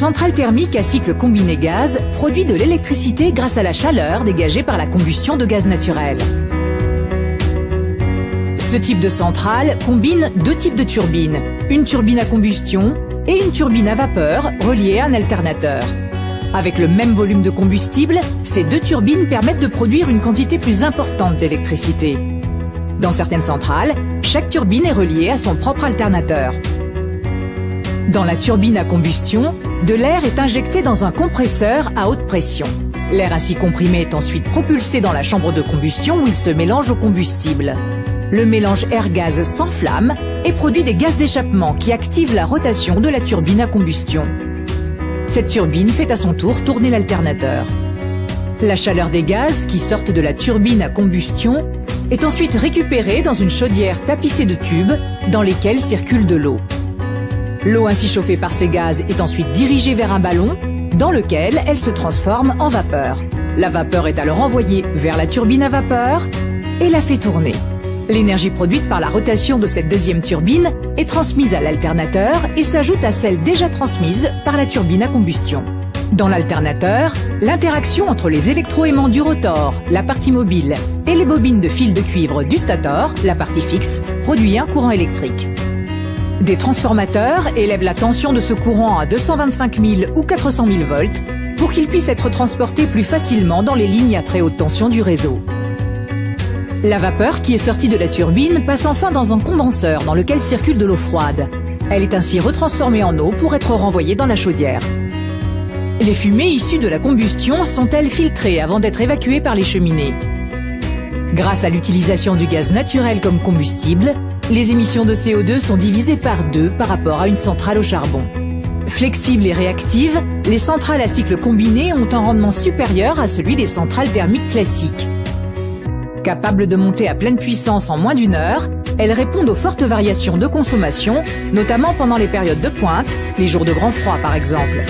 centrale thermique à cycle combiné gaz produit de l'électricité grâce à la chaleur dégagée par la combustion de gaz naturel. Ce type de centrale combine deux types de turbines, une turbine à combustion et une turbine à vapeur reliée à un alternateur. Avec le même volume de combustible, ces deux turbines permettent de produire une quantité plus importante d'électricité. Dans certaines centrales, chaque turbine est reliée à son propre alternateur. Dans la turbine à combustion, de l'air est injecté dans un compresseur à haute pression. L'air ainsi comprimé est ensuite propulsé dans la chambre de combustion où il se mélange au combustible. Le mélange air-gaz s'enflamme et produit des gaz d'échappement qui activent la rotation de la turbine à combustion. Cette turbine fait à son tour tourner l'alternateur. La chaleur des gaz qui sortent de la turbine à combustion est ensuite récupérée dans une chaudière tapissée de tubes dans lesquels circule de l'eau. L'eau ainsi chauffée par ces gaz est ensuite dirigée vers un ballon dans lequel elle se transforme en vapeur. La vapeur est alors envoyée vers la turbine à vapeur et la fait tourner. L'énergie produite par la rotation de cette deuxième turbine est transmise à l'alternateur et s'ajoute à celle déjà transmise par la turbine à combustion. Dans l'alternateur, l'interaction entre les électroaimants du rotor, la partie mobile, et les bobines de fil de cuivre du stator, la partie fixe, produit un courant électrique. Des transformateurs élèvent la tension de ce courant à 225 000 ou 400 000 volts pour qu'il puisse être transporté plus facilement dans les lignes à très haute tension du réseau. La vapeur qui est sortie de la turbine passe enfin dans un condenseur dans lequel circule de l'eau froide. Elle est ainsi retransformée en eau pour être renvoyée dans la chaudière. Les fumées issues de la combustion sont-elles filtrées avant d'être évacuées par les cheminées. Grâce à l'utilisation du gaz naturel comme combustible, les émissions de CO2 sont divisées par 2 par rapport à une centrale au charbon. Flexibles et réactives, les centrales à cycle combiné ont un rendement supérieur à celui des centrales thermiques classiques. Capables de monter à pleine puissance en moins d'1 heure, elles répondent aux fortes variations de consommation, notamment pendant les périodes de pointe, les jours de grand froid par exemple.